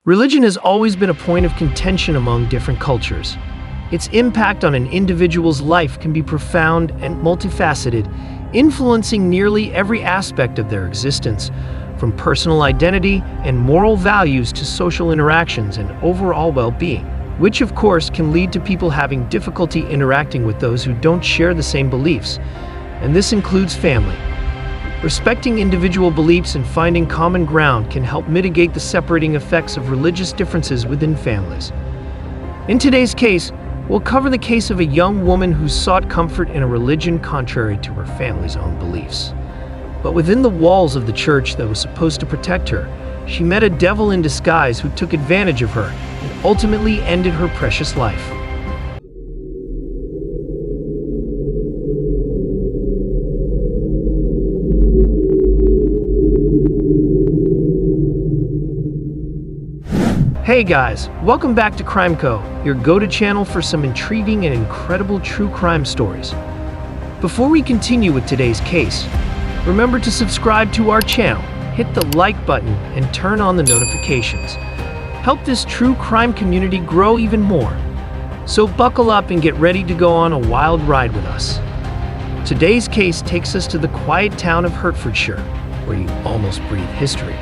Religion has always been a point of contention among different cultures. Its impact on an individual's life can be profound and multifaceted, influencing nearly every aspect of their existence, from personal identity and moral values to social interactions and overall well-being, which of course can lead to people having difficulty interacting with those who don't share the same beliefs, and this includes family. Respecting individual beliefs and finding common ground can help mitigate the separating effects of religious differences within families. In today's case, we'll cover the case of a young woman who sought comfort in a religion contrary to her family's own beliefs. But within the walls of the church that was supposed to protect her, she met a devil in disguise who took advantage of her and ultimately ended her precious life. Hey guys, welcome back to Crimeco, your go-to channel for some intriguing and incredible true crime stories. Before we continue with today's case, remember to subscribe to our channel, hit the like button, and turn on the notifications. Help this true crime community grow even more. So buckle up and get ready to go on a wild ride with us. Today's case takes us to the quiet town of Hertfordshire, where you almost breathe history.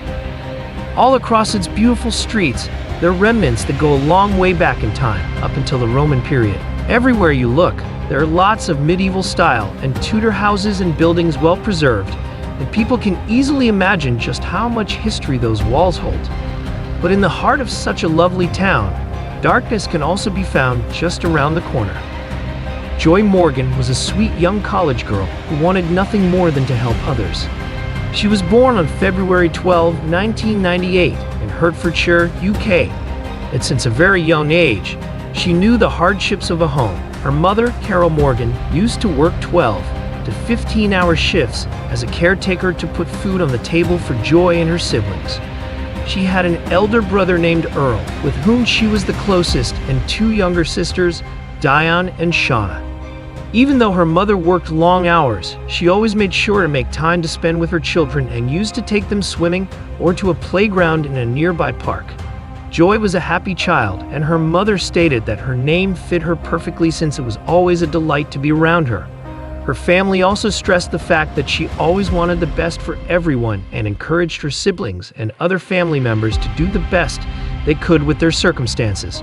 All across its beautiful streets, there are remnants that go a long way back in time, up until the Roman period. Everywhere you look, there are lots of medieval style and Tudor houses and buildings well preserved, and people can easily imagine just how much history those walls hold. But in the heart of such a lovely town, darkness can also be found just around the corner. Joy Morgan was a sweet young college girl who wanted nothing more than to help others. She was born on February 12, 1998, in Hertfordshire, UK, and since a very young age, she knew the hardships of a home. Her mother, Carol Morgan, used to work 12 to 15-hour shifts as a caretaker to put food on the table for Joy and her siblings. She had an elder brother named Earl, with whom she was the closest, and two younger sisters, Diane and Shauna. Even though her mother worked long hours, she always made sure to make time to spend with her children and used to take them swimming or to a playground in a nearby park. Joy was a happy child, and her mother stated that her name fit her perfectly since it was always a delight to be around her. Her family also stressed the fact that she always wanted the best for everyone and encouraged her siblings and other family members to do the best they could with their circumstances.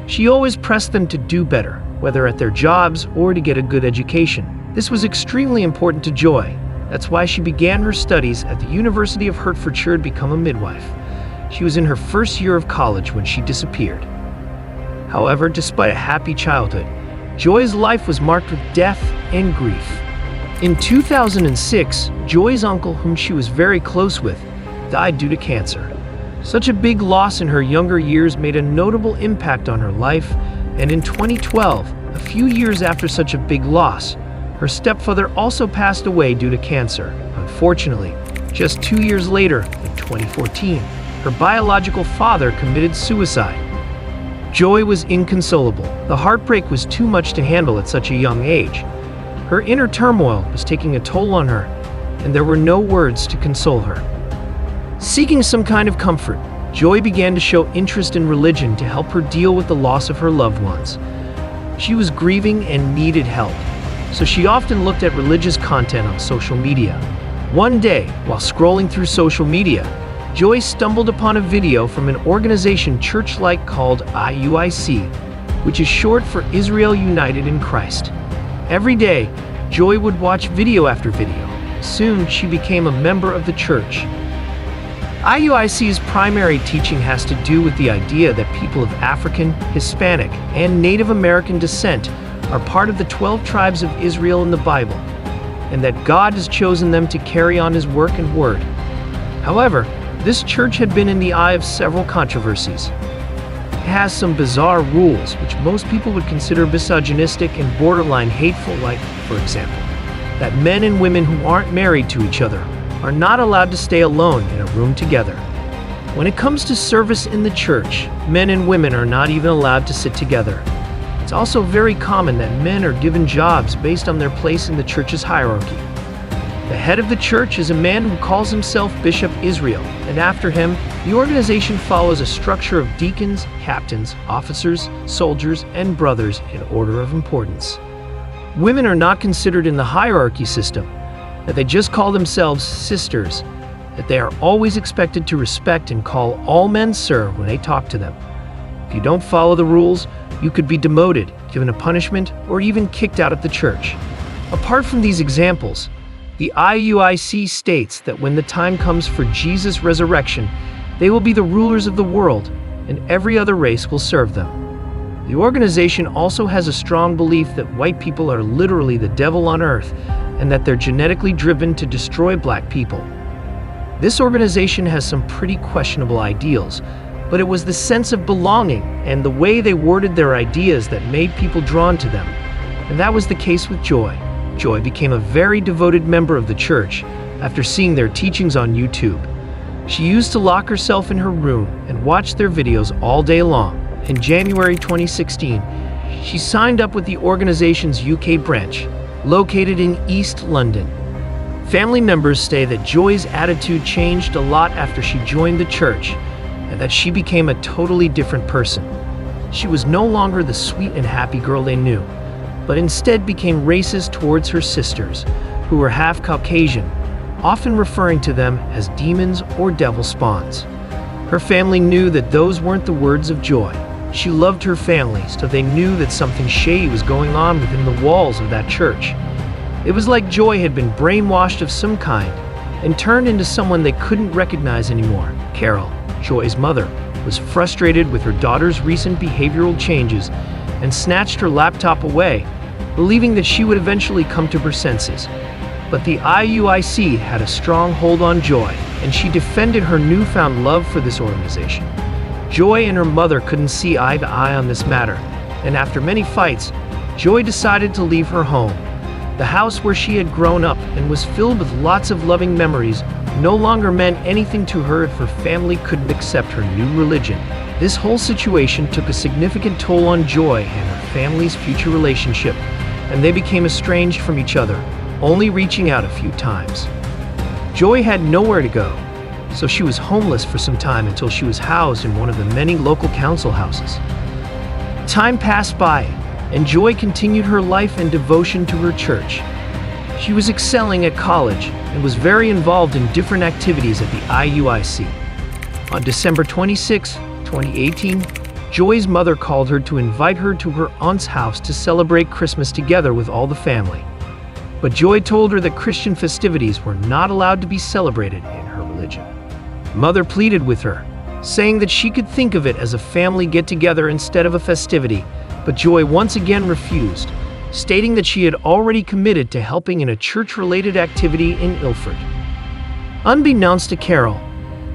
She always pressed them to do better, whether at their jobs or to get a good education. This was extremely important to Joy. That's why she began her studies at the University of Hertfordshire to become a midwife. She was in her first year of college when she disappeared. However, despite a happy childhood, Joy's life was marked with death and grief. In 2006, Joy's uncle, whom she was very close with, died due to cancer. Such a big loss in her younger years made a notable impact on her life, and in 2012, a few years after such a big loss, her stepfather also passed away due to cancer. Unfortunately, just 2 years later, in 2014, her biological father committed suicide. Joy was inconsolable. The heartbreak was too much to handle at such a young age. Her inner turmoil was taking a toll on her, and there were no words to console her. Seeking some kind of comfort, Joy began to show interest in religion to help her deal with the loss of her loved ones. She was grieving and needed help, so she often looked at religious content on social media. One day, while scrolling through social media, Joy stumbled upon a video from an organization church-like called IUIC, which is short for Israel United in Christ. Every day, Joy would watch video after video. Soon, she became a member of the church. IUIC's primary teaching has to do with the idea that people of African, Hispanic, and Native American descent are part of the 12 tribes of Israel in the Bible, and that God has chosen them to carry on His work and word. However, this church had been in the eye of several controversies. It has some bizarre rules which most people would consider misogynistic and borderline hateful, like, for example, that men and women who aren't married to each other are not allowed to stay alone in a room together. When it comes to service in the church, men and women are not even allowed to sit together. It's also very common that men are given jobs based on their place in the church's hierarchy. The head of the church is a man who calls himself Bishop Israel, and after him, the organization follows a structure of deacons, captains, officers, soldiers, and brothers in order of importance. Women are not considered in the hierarchy system, that they just call themselves sisters, that they are always expected to respect and call all men sir when they talk to them. If you don't follow the rules, you could be demoted, given a punishment, or even kicked out of the church. Apart from these examples, the IUIC states that when the time comes for Jesus' resurrection, they will be the rulers of the world, and every other race will serve them. The organization also has a strong belief that white people are literally the devil on earth, and that they're genetically driven to destroy black people. This organization has some pretty questionable ideals, but it was the sense of belonging and the way they worded their ideas that made people drawn to them. And that was the case with Joy. Joy became a very devoted member of the church after seeing their teachings on YouTube. She used to lock herself in her room and watch their videos all day long. In January 2016, she signed up with the organization's UK branch, located in East London. Family members say that Joy's attitude changed a lot after she joined the church, and that she became a totally different person. She was no longer the sweet and happy girl they knew, but instead became racist towards her sisters, who were half Caucasian, often referring to them as demons or devil spawns. Her family knew that those weren't the words of Joy. She loved her family, so they knew that something shady was going on within the walls of that church. It was like Joy had been brainwashed of some kind and turned into someone they couldn't recognize anymore. Carol, Joy's mother, was frustrated with her daughter's recent behavioral changes and snatched her laptop away, believing that she would eventually come to her senses. But the IUIC had a strong hold on Joy, and she defended her newfound love for this organization. Joy and her mother couldn't see eye to eye on this matter, and after many fights, Joy decided to leave her home. The house where she had grown up and was filled with lots of loving memories no longer meant anything to her if her family couldn't accept her new religion. This whole situation took a significant toll on Joy and her family's future relationship, and they became estranged from each other, only reaching out a few times. Joy had nowhere to go, so she was homeless for some time until she was housed in one of the many local council houses. Time passed by, and Joy continued her life and devotion to her church. She was excelling at college and was very involved in different activities at the IUIC. On December 26, 2018, Joy's mother called her to invite her to her aunt's house to celebrate Christmas together with all the family. But Joy told her that Christian festivities were not allowed to be celebrated in her religion. Mother pleaded with her, saying that she could think of it as a family get-together instead of a festivity, but Joy once again refused, stating that she had already committed to helping in a church-related activity in Ilford. Unbeknownst to Carol,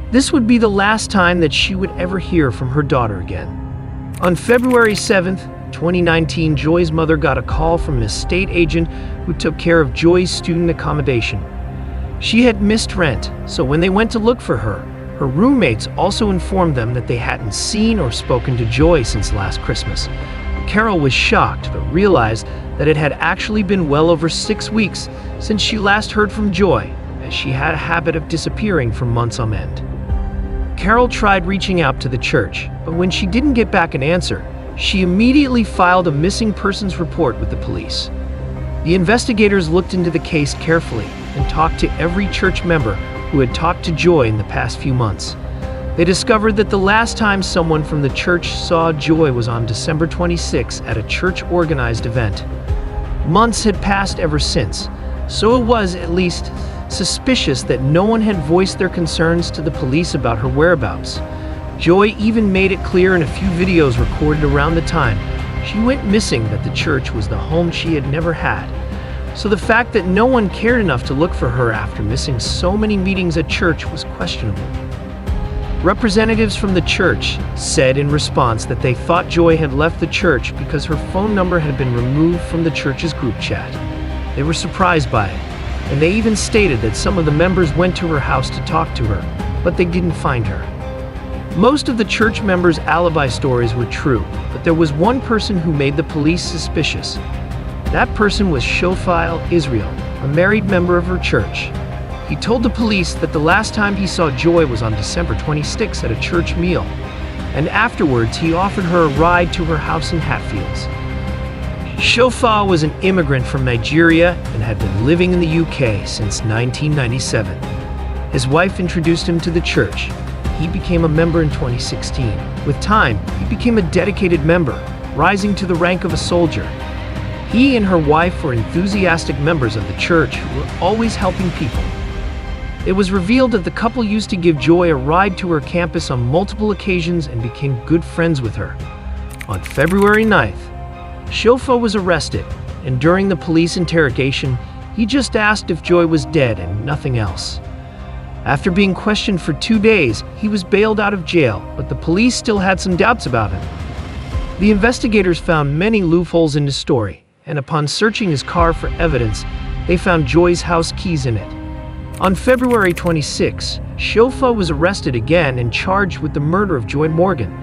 this would be the last time that she would ever hear from her daughter again. On February 7th, 2019, Joy's mother got a call from an estate agent who took care of Joy's student accommodation. She had missed rent, so when they went to look for her, her roommates also informed them that they hadn't seen or spoken to Joy since last Christmas. Carol was shocked, but realized that it had actually been well over 6 weeks since she last heard from Joy, as she had a habit of disappearing for months on end. Carol tried reaching out to the church, but when she didn't get back an answer, she immediately filed a missing persons report with the police. The investigators looked into the case carefully and talked to every church member who had talked to Joy in the past few months. They discovered that the last time someone from the church saw Joy was on December 26 at a church-organized event. Months had passed ever since, so it was, at least, suspicious that no one had voiced their concerns to the police about her whereabouts. Joy even made it clear in a few videos recorded around the time she went missing that the church was the home she had never had. So the fact that no one cared enough to look for her after missing so many meetings at church was questionable. Representatives from the church said in response that they thought Joy had left the church because her phone number had been removed from the church's group chat. They were surprised by it, and they even stated that some of the members went to her house to talk to her, but they didn't find her. Most of the church members' alibi stories were true, but there was one person who made the police suspicious. That person was Shofile Israel, a married member of her church. He told the police that the last time he saw Joy was on December 26 at a church meal, and afterwards he offered her a ride to her house in Hatfields. Shofa was an immigrant from Nigeria and had been living in the UK since 1997. His wife introduced him to the church. He became a member in 2016. With time, he became a dedicated member, rising to the rank of a soldier. He and her wife were enthusiastic members of the church who were always helping people. It was revealed that the couple used to give Joy a ride to her campus on multiple occasions and became good friends with her. On February 9th, Shofa was arrested, and during the police interrogation, he just asked if Joy was dead and nothing else. After being questioned for 2 days, he was bailed out of jail, but the police still had some doubts about him. The investigators found many loopholes in his story, and upon searching his car for evidence, they found Joy's house keys in it. On February 26, Shofa was arrested again and charged with the murder of Joy Morgan.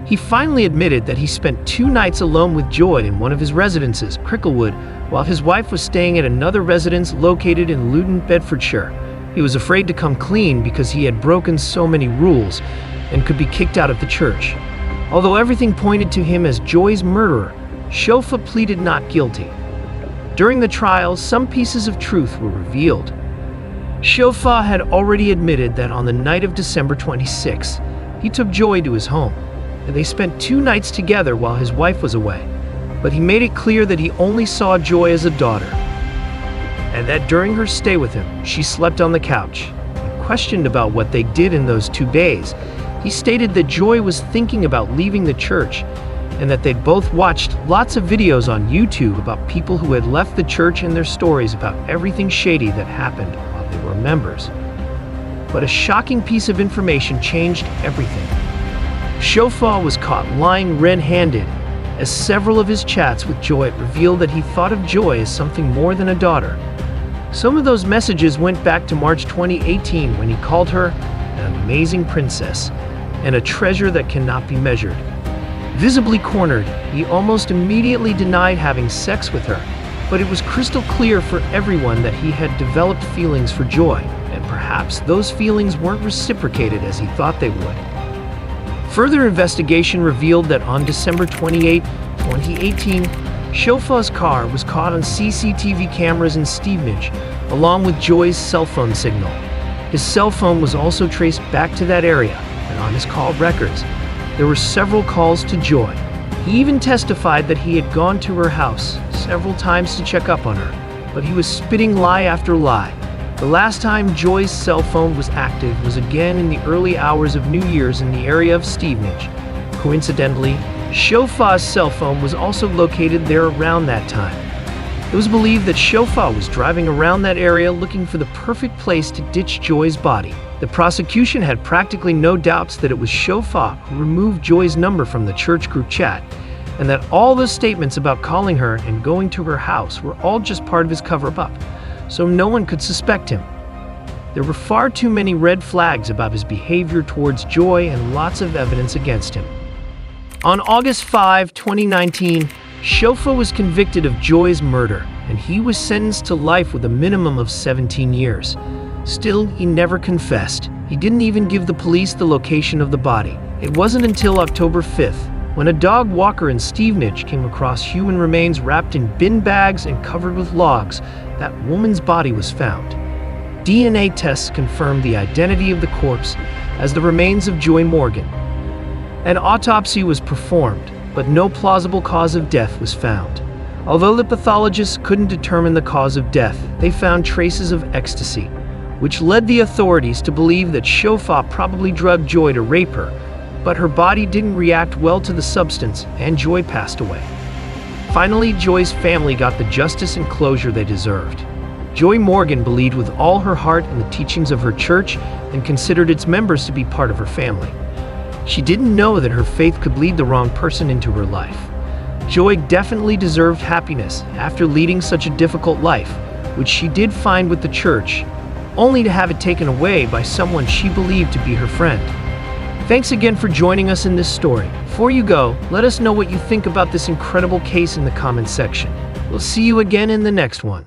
He finally admitted that he spent 2 nights alone with Joy in one of his residences, Cricklewood, while his wife was staying at another residence located in Luton, Bedfordshire. He was afraid to come clean because he had broken so many rules and could be kicked out of the church. Although everything pointed to him as Joy's murderer, Shofa pleaded not guilty. During the trial, some pieces of truth were revealed. Shofa had already admitted that on the night of December 26, he took Joy to his home, and they spent 2 nights together while his wife was away. But he made it clear that he only saw Joy as a daughter, and that during her stay with him, she slept on the couch. When questioned about what they did in those 2 days, he stated that Joy was thinking about leaving the church, and that they'd both watched lots of videos on YouTube about people who had left the church and their stories about everything shady that happened while they were members. But a shocking piece of information changed everything. Shofa was caught lying red-handed, as several of his chats with Joy revealed that he thought of Joy as something more than a daughter. Some of those messages went back to March 2018 when he called her an amazing princess and a treasure that cannot be measured. Visibly cornered, he almost immediately denied having sex with her, but it was crystal clear for everyone that he had developed feelings for Joy, and perhaps those feelings weren't reciprocated as he thought they would. Further investigation revealed that on December 28, 2018, Shofa's car was caught on CCTV cameras in Stevenage, along with Joy's cell phone signal. His cell phone was also traced back to that area, and on his call records, there were several calls to Joy. He even testified that he had gone to her house several times to check up on her, but he was spitting lie after lie. The last time Joy's cell phone was active was again in the early hours of New Year's in the area of Stevenage. Coincidentally, Shofa's cell phone was also located there around that time. It was believed that Shofa was driving around that area looking for the perfect place to ditch Joy's body. The prosecution had practically no doubts that it was Shofa who removed Joy's number from the church group chat, and that all those statements about calling her and going to her house were all just part of his cover-up, so no one could suspect him. There were far too many red flags about his behavior towards Joy and lots of evidence against him. On August 5, 2019, Shofa was convicted of Joy's murder, and he was sentenced to life with a minimum of 17 years. Still, he never confessed. He didn't even give the police the location of the body. It wasn't until October 5th, when a dog walker in Stevenage came across human remains wrapped in bin bags and covered with logs, that woman's body was found. DNA tests confirmed the identity of the corpse as the remains of Joy Morgan. An autopsy was performed, but no plausible cause of death was found. Although the pathologists couldn't determine the cause of death, they found traces of ecstasy, which led the authorities to believe that Shofa probably drugged Joy to rape her, but her body didn't react well to the substance, and Joy passed away. Finally, Joy's family got the justice and closure they deserved. Joy Morgan believed with all her heart in the teachings of her church and considered its members to be part of her family. She didn't know that her faith could lead the wrong person into her life. Joy definitely deserved happiness after leading such a difficult life, which she did find with the church, only to have it taken away by someone she believed to be her friend. Thanks again for joining us in this story. Before you go, let us know what you think about this incredible case in the comments section. We'll see you again in the next one.